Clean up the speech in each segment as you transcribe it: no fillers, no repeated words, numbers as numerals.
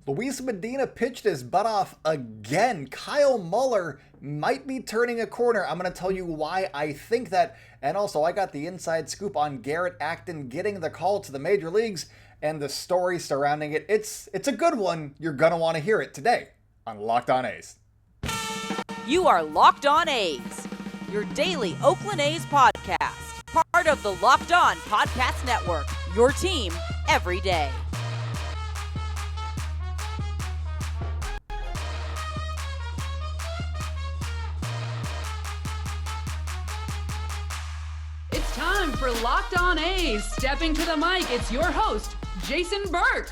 Luis Medina pitched his butt off again. Kyle Muller might be turning a corner. I'm going to tell you why I think that. And also, I got the inside scoop on Garrett Acton getting the call to the major leagues and the story surrounding it. It's a good one. You're going to want to hear it today on Locked On A's. You are Locked On A's, your daily Oakland A's podcast. Part of the Locked On Podcast Network, your team every day. It's time for Locked On A's. Stepping to the mic, it's your host, Jason Burke.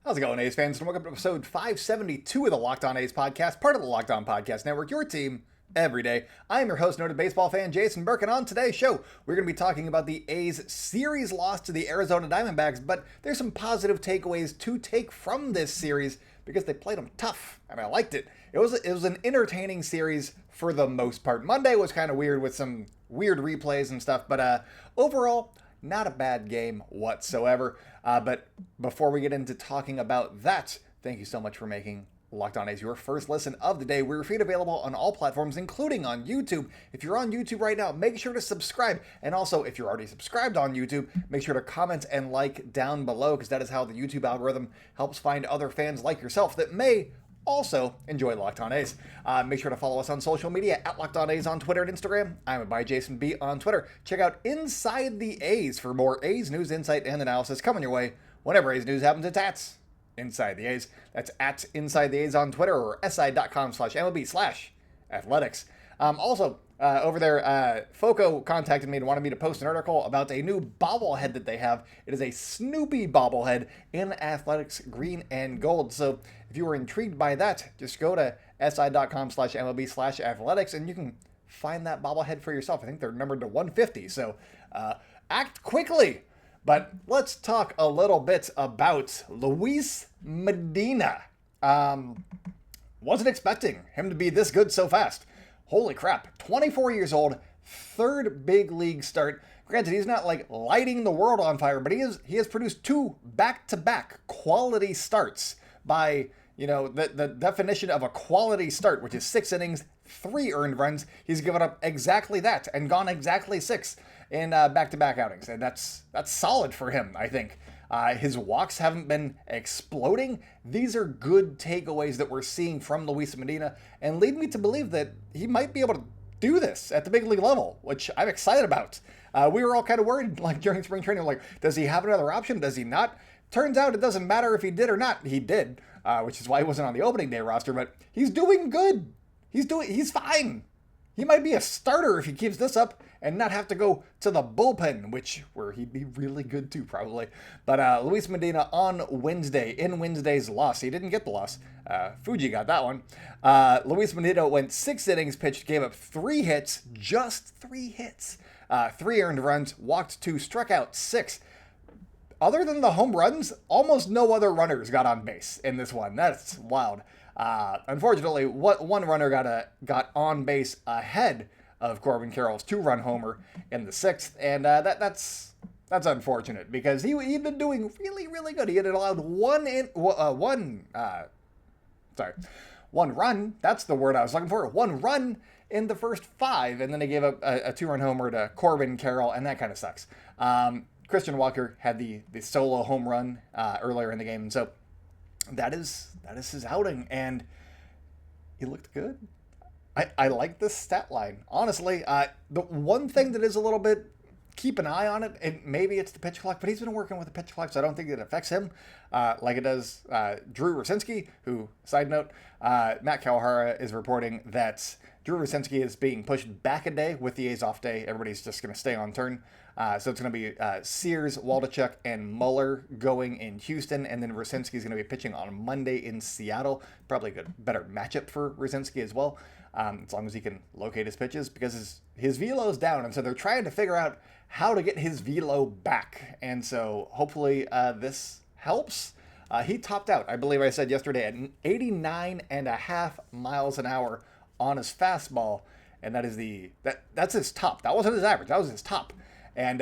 How's it going, A's fans? And welcome to episode 572 of the Locked On A's podcast, part of the Locked On Podcast Network, your team every day. I am your host, noted baseball fan Jason Burke, and on today's show, we're going to be talking about the A's series loss to the Arizona Diamondbacks, but there's some positive takeaways to take from this series because they played them tough, and I liked it. It was an entertaining series for the most part. Monday was kind of weird with some weird replays and stuff, but overall, not a bad game whatsoever. But before we get into talking about that, thank you so much for making Locked On A's your first listen of the day. We're feed available on all platforms, including on YouTube. If you're on YouTube right now, make sure to subscribe. And also, if you're already subscribed on YouTube, make sure to comment and like down below, because that is how the YouTube algorithm helps find other fans like yourself that may also enjoy Locked On A's. Make sure to follow us on social media at Locked On A's on Twitter and Instagram. I'm by Jason B on Twitter. Check out Inside the A's for more A's news, insight, and analysis coming your way whenever A's news happens. It's at Inside the A's. That's at Inside the A's on Twitter or si.com/MLB/athletics. Over there, Foco contacted me and wanted me to post an article about a new bobblehead that they have. It is a Snoopy bobblehead in Athletics green and gold. So if you were intrigued by that, just go to si.com/MLB/athletics and you can find that bobblehead for yourself. I think they're numbered to 150. So act quickly. But let's talk a little bit about Luis Medina. Wasn't expecting him to be this good so fast. Holy crap, 24 years old, third big league start. Granted, he's not like lighting the world on fire, but he has produced two back-to-back quality starts by, the definition of a quality start, which is 6 innings, 3 earned runs. He's given up exactly that and gone exactly 6 in back-to-back outings, and that's solid for him, I think. His walks haven't been exploding. These are good takeaways that we're seeing from Luis Medina and lead me to believe that he might be able to do this at the big league level, which I'm excited about. We were all kind of worried during spring training, does he have another option? Does he not? Turns out it doesn't matter if he did or not. He did, which is why he wasn't on the opening day roster, but he's doing good. He's fine. He might be a starter if he keeps this up and not have to go to the bullpen, where he'd be really good too, probably. But Luis Medina on Wednesday, in Wednesday's loss, he didn't get the loss. Fuji got that one. Luis Medina went 6 innings pitched, gave up 3 hits, just 3 hits, 3 earned runs, walked 2, struck out 6. Other than the home runs, almost no other runners got on base in this one. That's wild. Unfortunately, one runner got on base ahead of Corbin Carroll's 2-run homer in the 6th, and that's unfortunate because he'd been doing really, really good. He had allowed one run. That's the word I was looking for. 1 run in the first 5, and then he gave up a 2-run homer to Corbin Carroll, and that kind of sucks. Christian Walker had the solo home run earlier in the game, and so that is his outing, and he looked good. I like this stat line. Honestly, the one thing that is a little bit, keep an eye on it, and maybe it's the pitch clock, but he's been working with the pitch clock, so I don't think it affects him like it does Drew Rucinski, who, side note, Matt Kawahara is reporting that Drew Rucinski is being pushed back a day with the A's off day. Everybody's just going to stay on turn. So it's going to be Sears, Waldichuk, and Muller going in Houston, and then Rucinski is going to be pitching on Monday in Seattle. Probably a better matchup for Rucinski as well, as long as he can locate his pitches, because his velo's down, and so they're trying to figure out how to get his velo back, and so hopefully this helps. He topped out, I believe I said yesterday, at 89.5 miles an hour on his fastball, and that's his top. That wasn't his average, that was his top. And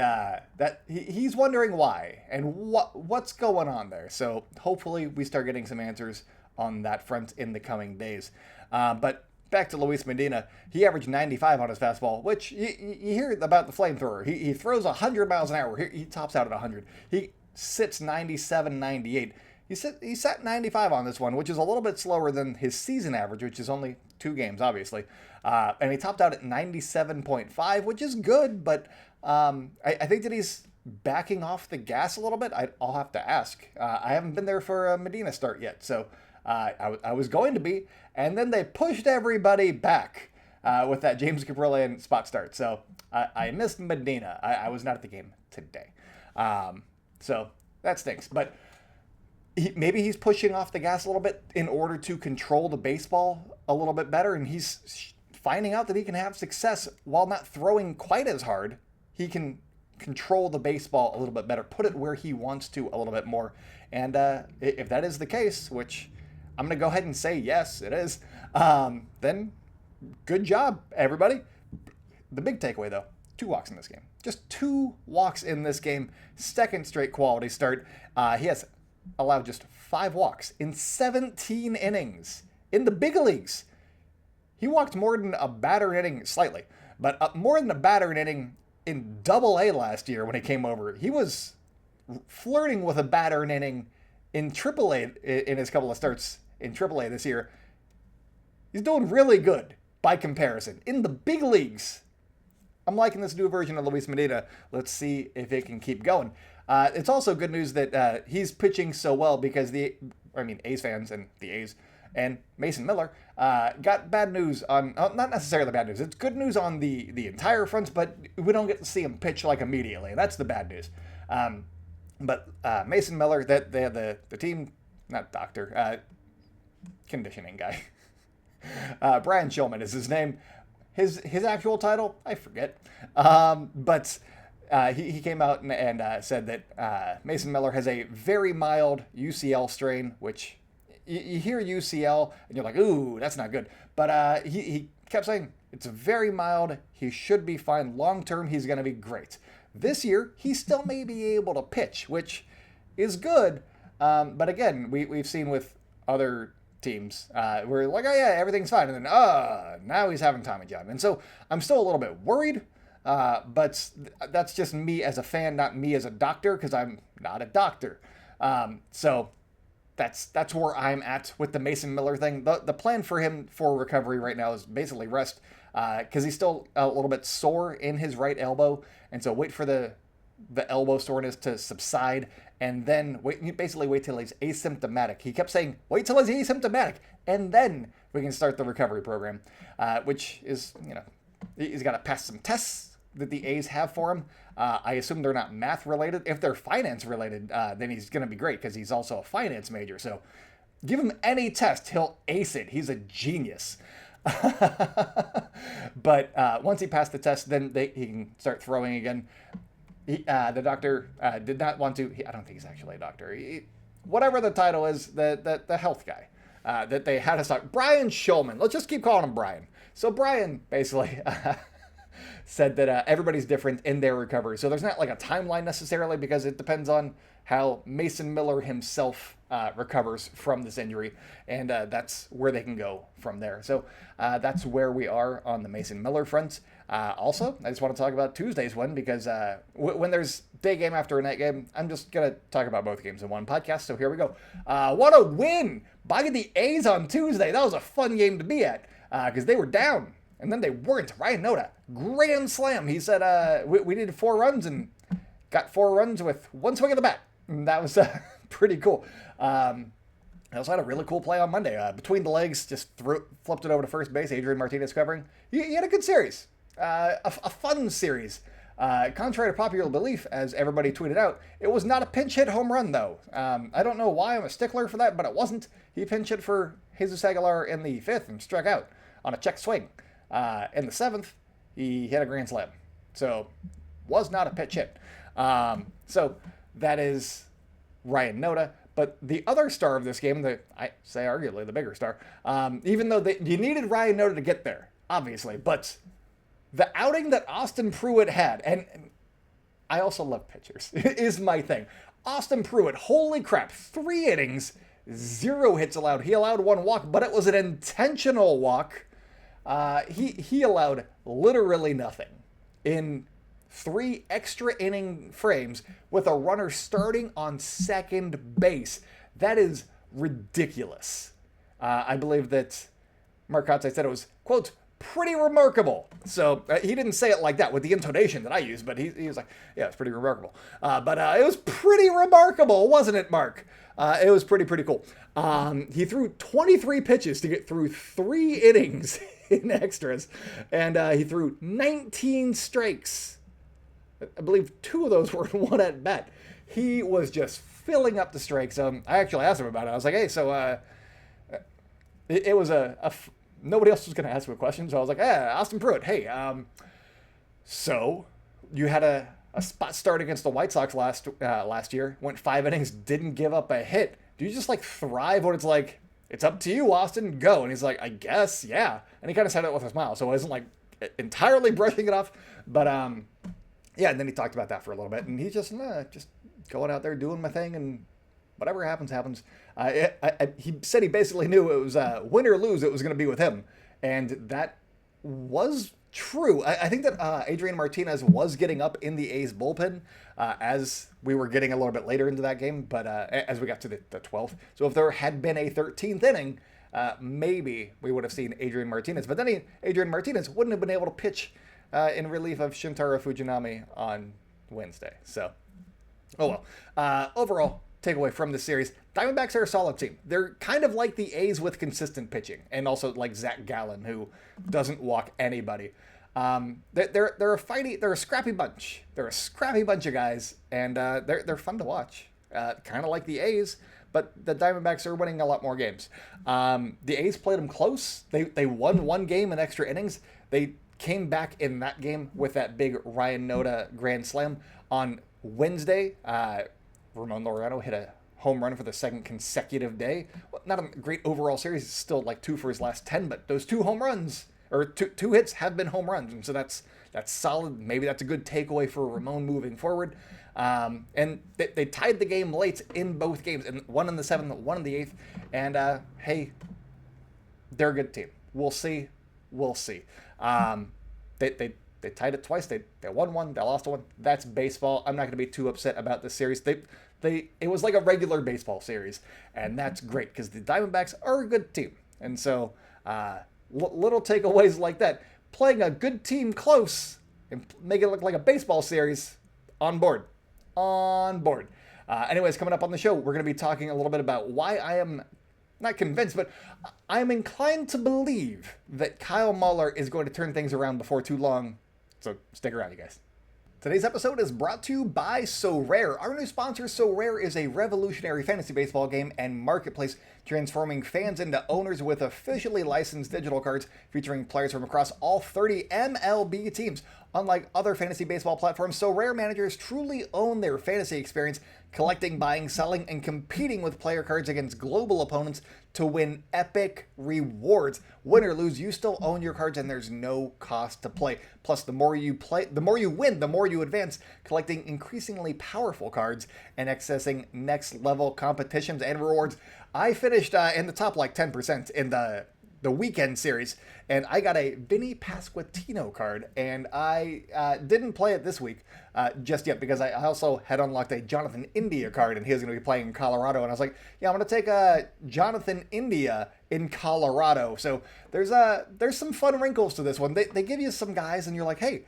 he's wondering why and what's going on there. So hopefully we start getting some answers on that front in the coming days. But back to Luis Medina, he averaged 95 on his fastball, which you hear about the flamethrower. He throws 100 miles an hour. He tops out at 100. He sits 97, 98. He set 95 on this one, which is a little bit slower than his season average, which is only 2 games, obviously. And he topped out at 97.5, which is good, but I think that he's backing off the gas a little bit. I'll have to ask. I haven't been there for a Medina start yet, so I was going to be. And then they pushed everybody back with that James Caprillion spot start. So I missed Medina. I was not at the game today. So that stinks. But maybe he's pushing off the gas a little bit in order to control the baseball a little bit better. And he's finding out that he can have success while not throwing quite as hard. He can control the baseball a little bit better, put it where he wants to a little bit more. And if that is the case, which I'm going to go ahead and say yes, it is, then good job, everybody. The big takeaway, though, 2 walks in this game. Just 2 walks in this game. Second straight quality start. He has allowed just 5 walks in 17 innings in the big leagues. He walked more than a batter inning, slightly, but more than a batter inning in Double-A last year when he came over. He was flirting with a batter inning in Triple-A in his couple of starts in Triple-A this year. He's doing really good by comparison. In the big leagues, I'm liking this new version of Luis Medina. Let's see if it can keep going. It's also good news that he's pitching so well because A's fans and the A's and Mason Miller got bad news on, not necessarily bad news. It's good news on the entire front, but we don't get to see him pitch like immediately. That's the bad news. But Mason Miller, they have the team, not doctor, conditioning guy. Brian Shulman is his name. His actual title, I forget. But he came out and said that Mason Miller has a very mild UCL strain, which you hear UCL and you're like, ooh, that's not good. But he kept saying it's very mild. He should be fine. Long term, he's going to be great. This year, he still may be able to pitch, which is good. But again, we've seen with other teams, we're like, oh yeah, everything's fine. And then, now he's having Tommy John. And so I'm still a little bit worried, but that's just me as a fan, not me as a doctor, because I'm not a doctor. So that's where I'm at with the Mason Miller thing. The plan for him for recovery right now is basically rest, because he's still a little bit sore in his right elbow. And so wait for the elbow soreness to subside, and then wait till he's asymptomatic. He kept saying, wait till he's asymptomatic, and then we can start the recovery program, which is, he's got to pass some tests that the A's have for him. I assume they're not math related. If they're finance related, then he's going to be great because he's also a finance major. So give him any test, he'll ace it. He's a genius. But once he passed the test, then he can start throwing again. The doctor did not want to. I don't think he's actually a doctor. Whatever the title is, the health guy that they had us talk. Brian Shulman. Let's just keep calling him Brian. So Brian basically said that everybody's different in their recovery. So there's not like a timeline necessarily, because it depends on how Mason Miller himself recovers from this injury, and that's where they can go from there. So that's where we are on the Mason Miller front. Also, I just want to talk about Tuesday's win, because when there's day game after a night game, I'm just going to talk about both games in one podcast. So here we go. What a win by the A's on Tuesday. That was a fun game to be at, because they were down, and then they weren't. Ryan Noda, grand slam. He said we needed 4 runs and got 4 runs with 1 swing of the bat. And that was pretty cool. I also had a really cool play on Monday. Between the legs, just flipped it over to first base. Adrian Martinez covering. He had a good series. A fun series. Contrary to popular belief, as everybody tweeted out, it was not a pinch hit home run, though. I don't know why I'm a stickler for that, but it wasn't. He pinch hit for Jesus Aguilar in the 5th and struck out on a check swing. In the 7th, he hit a grand slam. So, was not a pitch hit. So, that is Ryan Noda. But the other star of this game, I say arguably the bigger star, even though you needed Ryan Noda to get there, obviously, but the outing that Austin Pruitt had, and I also love pitchers, is my thing. Austin Pruitt, holy crap, 3 innings, 0 hits allowed. He allowed 1 walk, but it was an intentional walk. He allowed literally nothing in 3 extra inning frames with a runner starting on second base. That is ridiculous. I believe that Mark Kotsay said it was, quote, pretty remarkable. So he didn't say it like that with the intonation that I use, but he was like, yeah, it's pretty remarkable. But it was pretty remarkable, wasn't it, Mark? It was pretty cool. He threw 23 pitches to get through 3 innings in extras, and he threw 19 strikes. I believe 2 of those were in 1 at bat. He was just filling up the strikes. I actually asked him about it. I was like, hey, so it was nobody else was going to ask me a question, so I was like, Austin Pruitt, hey, so you had a spot start against the White Sox last year, went 5 innings, didn't give up a hit. Do you just like thrive when it's like, it's up to you, Austin, go? And he's like, I guess, yeah. And he kind of said it with a smile, so I wasn't like entirely brushing it off, but yeah. And then he talked about that for a little bit, and he's just going out there doing my thing, and whatever happens, happens. He said he basically knew it was win or lose, it was going to be with him. And that was true. I think that Adrian Martinez was getting up in the A's bullpen as we were getting a little bit later into that game, but as we got to the 12th. So if there had been a 13th inning, maybe we would have seen Adrian Martinez. But then Adrian Martinez wouldn't have been able to pitch in relief of Shintaro Fujinami on Wednesday. So, oh well. Overall, takeaway from this series, Diamondbacks are a solid team. They're kind of like the A's with consistent pitching, and also like Zach Gallen, who doesn't walk anybody. They're a scrappy bunch. They're a scrappy bunch of guys, and they're fun to watch. Kind of like the A's, but the Diamondbacks are winning a lot more games. The A's played them close. They won 1 game in extra innings. They came back in that game with that big Ryan Noda grand slam on Wednesday. Ramon Laureano hit a home run for the 2nd consecutive day. Well, not a great overall series. It's still like 2 for his last 10, but those 2 home runs, or two hits, have been home runs. And so that's solid. Maybe that's a good takeaway for Ramon moving forward. And they tied the game late in both games, and 1 in the 7th, 1 in the 8th. And hey, they're a good team. We'll see. They tied it twice. They won 1. They lost 1. That's baseball. I'm not going to be too upset about this series. It was like a regular baseball series, and that's great because the Diamondbacks are a good team. And so little takeaways like that, playing a good team close and make it look like a baseball series, on board. Anyways, coming up on the show, we're going to be talking a little bit about why I am not convinced, but I'm inclined to believe that Kyle Muller is going to turn things around before too long. So stick around, you guys. Today's episode is brought to you by SoRare. Our new sponsor, SoRare, is a revolutionary fantasy baseball game and marketplace transforming fans into owners with officially licensed digital cards featuring players from across all 30 MLB teams. Unlike other fantasy baseball platforms, SoRare managers truly own their fantasy experience, collecting, buying, selling, and competing with player cards against global opponents to win epic rewards. Win or lose, you still own your cards and there's no cost to play. Plus, the more you play, the more you win, the more you advance, collecting increasingly powerful cards and accessing next level competitions and rewards. I finished in the top like 10% in the weekend series, and I got a Vinny Pasquantino card, and I didn't play it this week just yet because I also had unlocked a Jonathan India card, and he was going to be playing in Colorado, and I was like, yeah, I'm going to take Jonathan India in Colorado. So there's some fun wrinkles to this one. They give you some guys, and you're like, hey,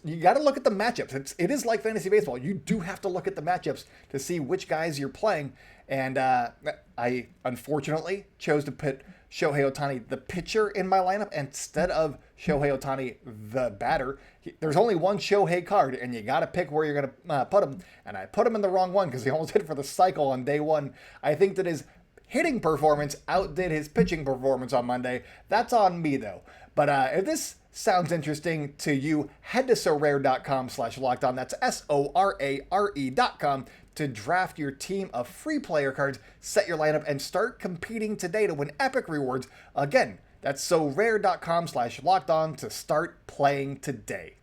you got to look at the matchups. It is like fantasy baseball. You do have to look at the matchups to see which guys you're playing, and I unfortunately chose to put Shohei Ohtani, the pitcher, in my lineup instead of Shohei Ohtani, the batter. There's only one Shohei card, and you got to pick where you're going to put him. And I put him in the wrong one because he almost hit for the cycle on day 1. I think that his hitting performance outdid his pitching performance on Monday. That's on me, though. But if this sounds interesting to you, head to sorare.com/lockedon. That's SORARE.com to draft your team of free player cards, set your lineup, and start competing today to win epic rewards. Again, that's sorare.com/lockedon to start playing today.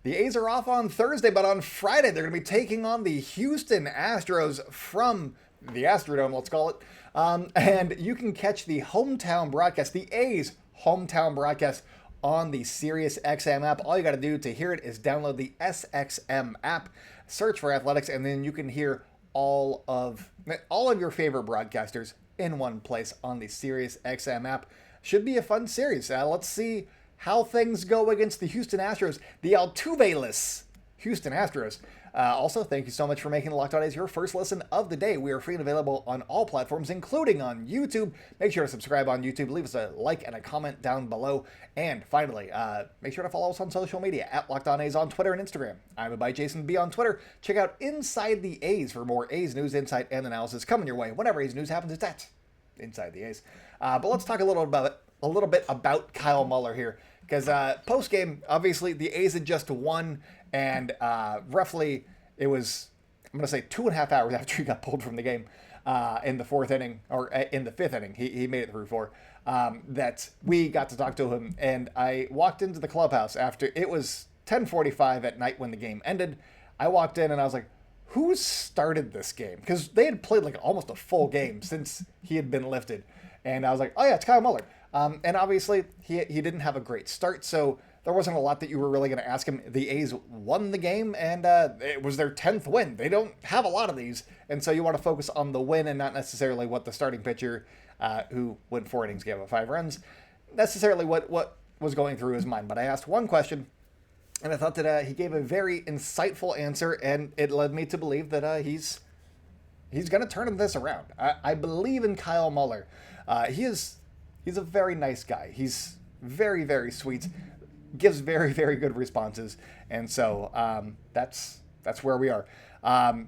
The A's are off on Thursday, but on Friday they're going to be taking on the Houston Astros from the Astrodome, let's call it. And you can catch the hometown broadcast, the A's hometown broadcast, on the SiriusXM app. All you got to do to hear it is download the SXM app, search for athletics, and then you can hear all of your favorite broadcasters in one place on the SiriusXM app. Should be a fun series. Let's see how things go against the Houston Astros, the Altuve-less Houston Astros. Also, thank you so much for making the Locked On A's your first listen of the day. We are free and available on all platforms, including on YouTube. Make sure to subscribe on YouTube. Leave us a like and a comment down below. And finally, make sure to follow us on social media at Locked On A's on Twitter and Instagram. I'm by Jason B on Twitter. Check out Inside the A's for more A's news, insight, and analysis coming your way. Whenever A's news happens, it's at Inside the A's. But let's talk a little bit about Kyle Muller here. Because post-game, obviously, the A's had just won, and roughly it was, I'm going to say 2.5 hours after he got pulled from the game in the fourth inning, or in the fifth inning, he made it through four, that we got to talk to him. And I walked into the clubhouse after, it was 10:45 at night when the game ended. I walked in and I was like, who started this game? Because they had played like almost a full game since he had been lifted. And I was like, oh yeah, it's Kyle Muller. And obviously, he didn't have a great start, so there wasn't a lot that you were really going to ask him. The A's won the game, and it was their 10th win. They don't have a lot of these, and so you want to focus on the win and not necessarily what the starting pitcher, who went 4 innings, gave up 5 runs, necessarily what was going through his mind. But I asked one question, and I thought that he gave a very insightful answer, and it led me to believe that he's going to turn this around. I believe in Kyle Muller. He's a very nice guy. He's very, very sweet, gives very, very good responses, and so that's where we are. I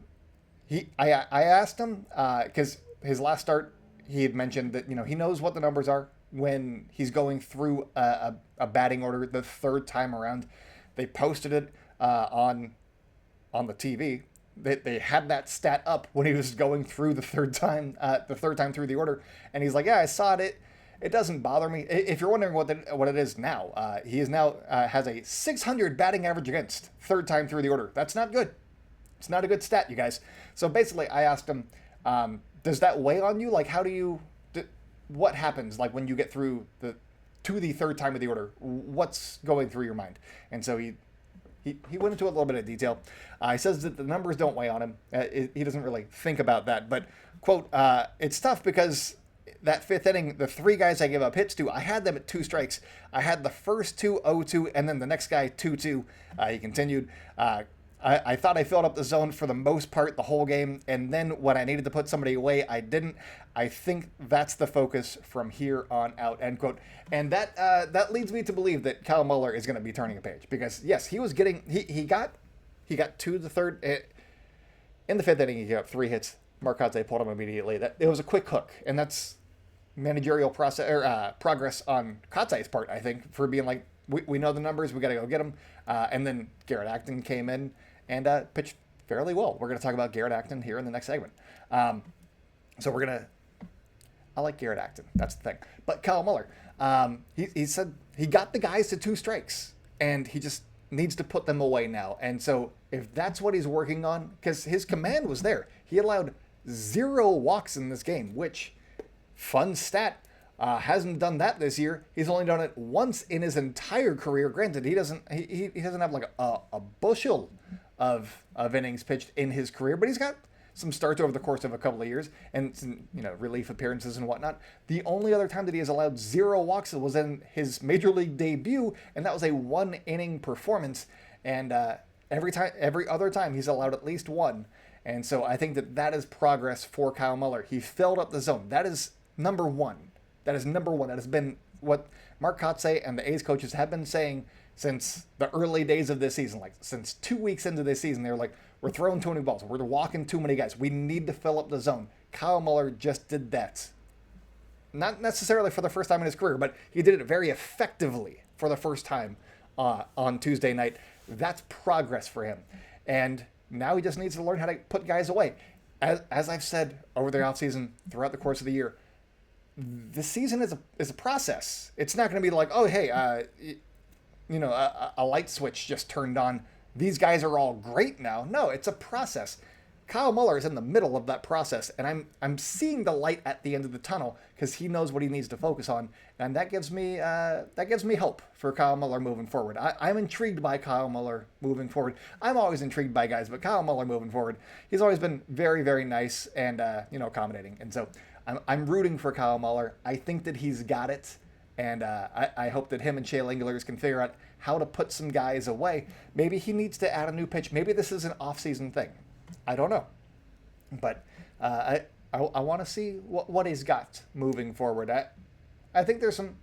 asked him because his last start, he had mentioned that he knows what the numbers are when he's going through a batting order the third time around. They posted it on the TV. They had that stat up when he was going through the third time through the order, and he's like, yeah, I saw it. It doesn't bother me. If you're wondering what it is now, he is now has a 600 batting average against third time through the order. That's not good. It's not a good stat, you guys. So basically, I asked him, does that weigh on you? Like, what happens like when you get through to the third time of the order? What's going through your mind? And so he went into a little bit of detail. He says that the numbers don't weigh on him. He doesn't really think about that. But, quote, it's tough because that fifth inning, the 3 guys I gave up hits to, I had them at 2 strikes. I had the first 2 0-2, and then the next guy 2-2. He continued. I thought I filled up the zone for the most part the whole game, and then when I needed to put somebody away, I didn't. I think that's the focus from here on out, end quote. And that leads me to believe that Kyle Muller is going to be turning a page, because yes, he was getting he got to the third in the fifth inning. He got 3 hits. Mark Kotze pulled him immediately. It was a quick hook, and that's managerial progress on Kotze's part, I think, for being like, we know the numbers, we got to go get them. And then Garrett Acton came in and pitched fairly well. We're going to talk about Garrett Acton here in the next segment. So I like Garrett Acton. That's the thing. But Kyle Muller, he said he got the guys to 2 strikes, and he just needs to put them away now. And so if that's what he's working on, because his command was there, he allowed 0 walks in this game, which, fun stat, hasn't done that this year. He's only done it once in his entire career. Granted, he doesn't have like a bushel of innings pitched in his career, but he's got some starts over the course of a couple of years and some, relief appearances and whatnot. The only other time that he has allowed 0 walks was in his major league debut, and that was a 1-inning performance. And every other time he's allowed at least 1. And so I think that is progress for Kyle Muller. He filled up the zone. That is number 1. That is number 1. That has been what Mark Kotze and the A's coaches have been saying since the early days of this season. Like, since 2 weeks into this season, they were like, we're throwing too many balls. We're walking too many guys. We need to fill up the zone. Kyle Muller just did that. Not necessarily for the first time in his career, but he did it very effectively for the first time on Tuesday night. That's progress for him. And now he just needs to learn how to put guys away. As I've said over the offseason, throughout the course of the year, the season is a process. It's not going to be like, oh, hey, a light switch just turned on. These guys are all great now. No, it's a process. Kyle Muller is in the middle of that process, and I'm seeing the light at the end of the tunnel because he knows what he needs to focus on, and that gives me hope for Kyle Muller moving forward. I'm intrigued by Kyle Muller moving forward. I'm always intrigued by guys, but Kyle Muller moving forward, he's always been very, very nice and accommodating, and so I'm rooting for Kyle Muller. I think that he's got it, and I hope that him and Shea Langeliers can figure out how to put some guys away. Maybe he needs to add a new pitch. Maybe this is an off-season thing. I don't know, but I want to see what he's got moving forward. I think there's some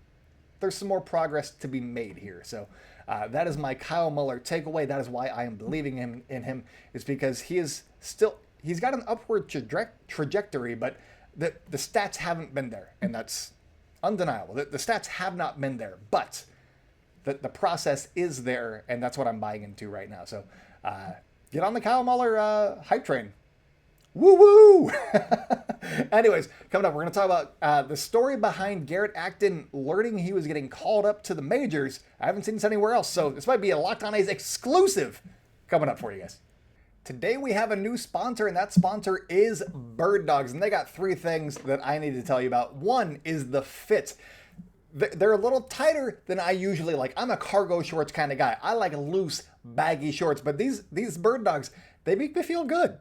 more progress to be made here. So that is my Kyle Muller takeaway. That is why I am believing in him, is because he's got an upward trajectory, but the stats haven't been there, and that's undeniable. The stats have not been there, but the process is there, and that's what I'm buying into right now. So. Get on the Kyle Muller hype train. Woo-woo! Anyways, coming up, we're going to talk about the story behind Garrett Acton learning he was getting called up to the majors. I haven't seen this anywhere else, so this might be a Locked On A's exclusive coming up for you guys. Today we have a new sponsor, and that sponsor is Bird Dogs, and they got 3 things that I need to tell you about. One is the fit. They're a little tighter than I usually like. I'm a cargo shorts kind of guy. I like loose, baggy shorts, but these Bird Dogs, they make me feel good.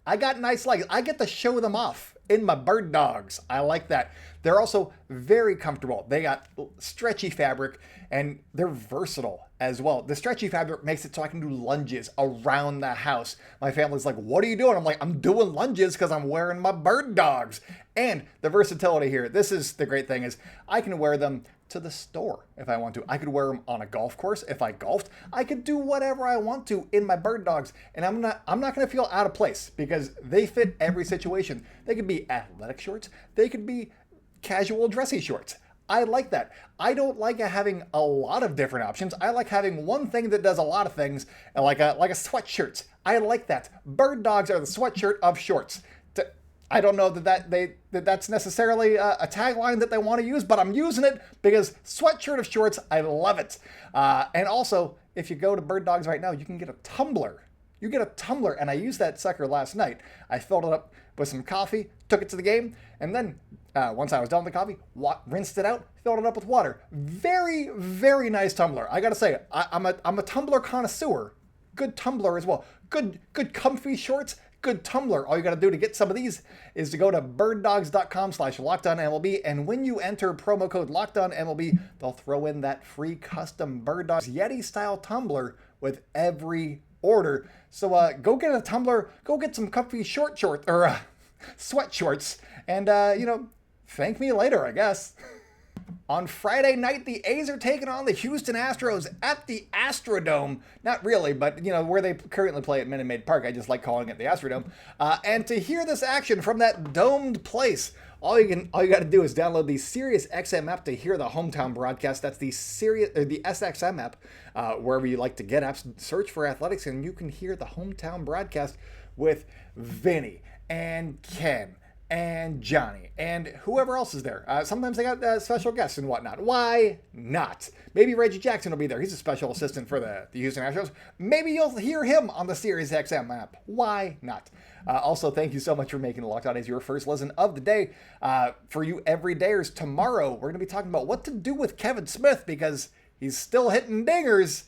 I got nice legs. I get to show them off in my Bird Dogs. I like that. They're also very comfortable. They got stretchy fabric, and they're versatile as well. The stretchy fabric makes it so I can do lunges around the house. My family's like, what are you doing? I'm like, I'm doing lunges because I'm wearing my Bird Dogs. And the versatility here, this is the great thing, is I can wear them to the store if I want to. I could wear them on a golf course if I golfed. I could do whatever I want to in my Bird Dogs, and I'm not going to feel out of place because they fit every situation. They could be athletic shorts. They could be casual dressy shorts. I like that. I don't like having a lot of different options. I like having one thing that does a lot of things, like a sweatshirt. I like that. Bird Dogs are the sweatshirt of shorts. I don't know that's necessarily a tagline that they want to use, but I'm using it because sweatshirt of shorts, I love it. And also, if you go to Bird Dogs right now, you can get a tumbler. You get a tumbler, and I used that sucker last night. I filled it up with some coffee, took it to the game, and then once I was done with the coffee, rinsed it out, filled it up with water. Very, very nice tumbler. I gotta say, I'm a tumbler connoisseur. Good tumbler as well. Good comfy shorts. Good tumbler. All you got to do to get some of these is to go to birddogs.com/LockedOnMLB, and when you enter promo code LockedOnMLB, they'll throw in that free custom Bird Dogs Yeti style tumbler with every order. So go get a tumbler, go get some comfy shorts or sweat shorts, and thank me later, I guess. On Friday night, the A's are taking on the Houston Astros at the Astrodome. Not really, but, where they currently play at Minute Maid Park. I just like calling it the Astrodome. And to hear this action from that domed place, all you got to do is download the SiriusXM app to hear the hometown broadcast. That's the SXM app, wherever you like to get apps. Search for athletics, and you can hear the hometown broadcast with Vinny and Ken and Johnny, and whoever else is there. Sometimes they got special guests and whatnot. Why not? Maybe Reggie Jackson will be there. He's a special assistant for the Houston Astros. Maybe you'll hear him on the SiriusXM app. Why not? Also, thank you so much for making the Locked On A's your first listen of the day. For you everydayers, tomorrow we're going to be talking about what to do with Kevin Smith because he's still hitting dingers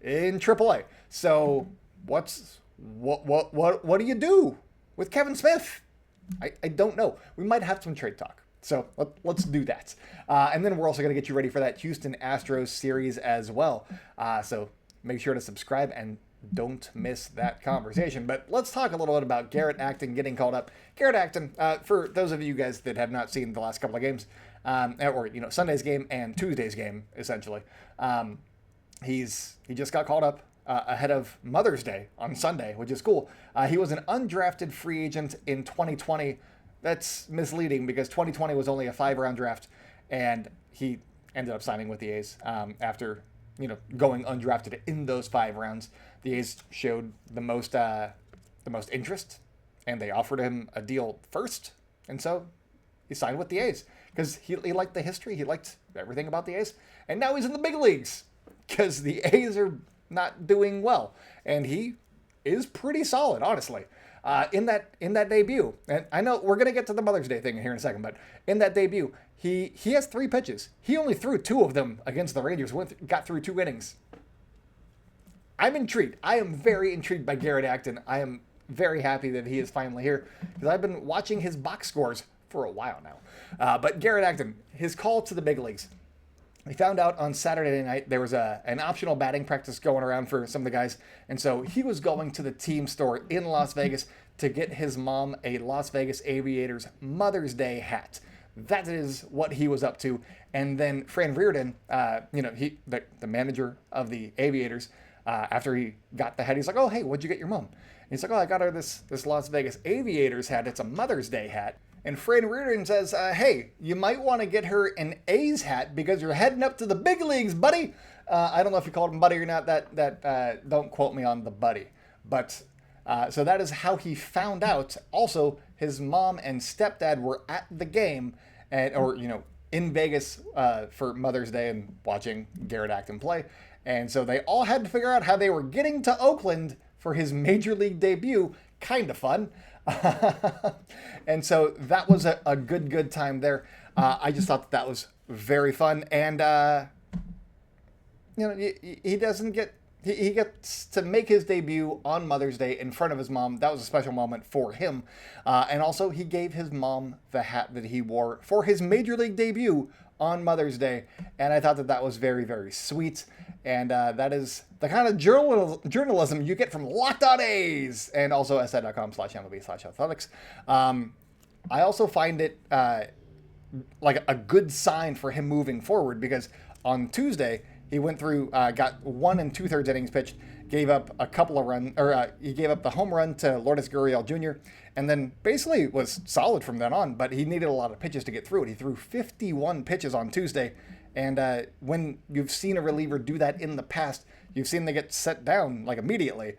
in AAA. So what do you do with Kevin Smith? I don't know. We might have some trade talk. So let's do that. And then we're also going to get you ready for that Houston Astros series as well. So make sure to subscribe and don't miss that conversation. But let's talk a little bit about Garrett Acton getting called up. Garrett Acton, for those of you guys that have not seen the last couple of games, or Sunday's game and Tuesday's game, essentially, he just got called up ahead of Mother's Day on Sunday, which is cool. He was an undrafted free agent in 2020. That's misleading because 2020 was only a 5-round draft, and he ended up signing with the A's after going undrafted in those 5 rounds. The A's showed the most interest, and they offered him a deal first, and so he signed with the A's because he liked the history, he liked everything about the A's, and now he's in the big leagues. because the A's are not doing well. And he is pretty solid, honestly. In that debut, and I know we're gonna get to the Mother's Day thing here in a second, but in that debut, he has 3 pitches. He only threw 2 of them against the Rangers. Got through 2 innings. I'm intrigued. I am very intrigued by Garrett Acton. I am very happy that he is finally here because I've been watching his box scores for a while now. But Garrett Acton, his call to the big leagues. We found out on Saturday night there was an optional batting practice going around for some of the guys. And so he was going to the team store in Las Vegas to get his mom a Las Vegas Aviators Mother's Day hat. That is what he was up to. And then Fran Riordan, the manager of the Aviators, after he got the hat, he's like, oh, hey, what'd you get your mom? And he's like, oh, I got her this Las Vegas Aviators hat. It's a Mother's Day hat. And Fran Riordan says, hey, you might want to get her an A's hat because you're heading up to the big leagues, buddy. I don't know if you called him buddy or not. That don't quote me on the buddy. But so that is how he found out. Also, his mom and stepdad were at the game, in Vegas for Mother's Day and watching Garrett Acton play. And so they all had to figure out how they were getting to Oakland for his major league debut. Kind of fun. And so that was a good time there. I just thought that was very fun. And, he gets to make his debut on Mother's Day in front of his mom. That was a special moment for him. And also he gave his mom the hat that he wore for his major league debut on Mother's Day. And I thought that was very, very sweet. And that is the kind of journalism you get from Locked On A's and also si.com/MLB/athletics. I also find it like a good sign for him moving forward because on Tuesday he went through, got 1 2/3 innings pitched, gave up a couple of runs, he gave up the home run to Lourdes Gurriel Jr., and then basically was solid from then on, but he needed a lot of pitches to get through it. He threw 51 pitches on Tuesday. And when you've seen a reliever do that in the past, you've seen they get set down like immediately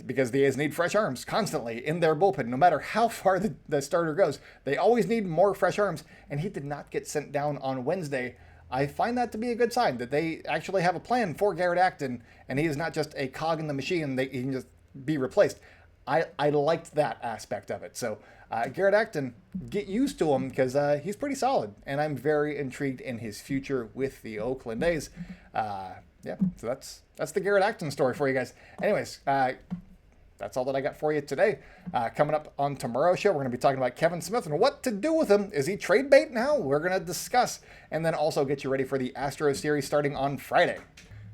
because the A's need fresh arms constantly in their bullpen. No matter how far the starter goes, they always need more fresh arms. And he did not get sent down on Wednesday. I find that to be a good sign that they actually have a plan for Garrett Acton, and he is not just a cog in the machine that he can just be replaced. I liked that aspect of it. So Garrett Acton, get used to him because he's pretty solid, and I'm very intrigued in his future with the Oakland A's. So that's the Garrett Acton story for you guys. Anyways, that's all that I got for you today. Coming up on tomorrow's show, we're going to be talking about Kevin Smith and what to do with him. Is he trade bait now? We're going to discuss, and then also get you ready for the Astros series starting on Friday.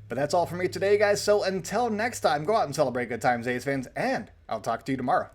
But that's all for me today, guys. So until next time, go out and celebrate good times, A's fans, and I'll talk to you tomorrow.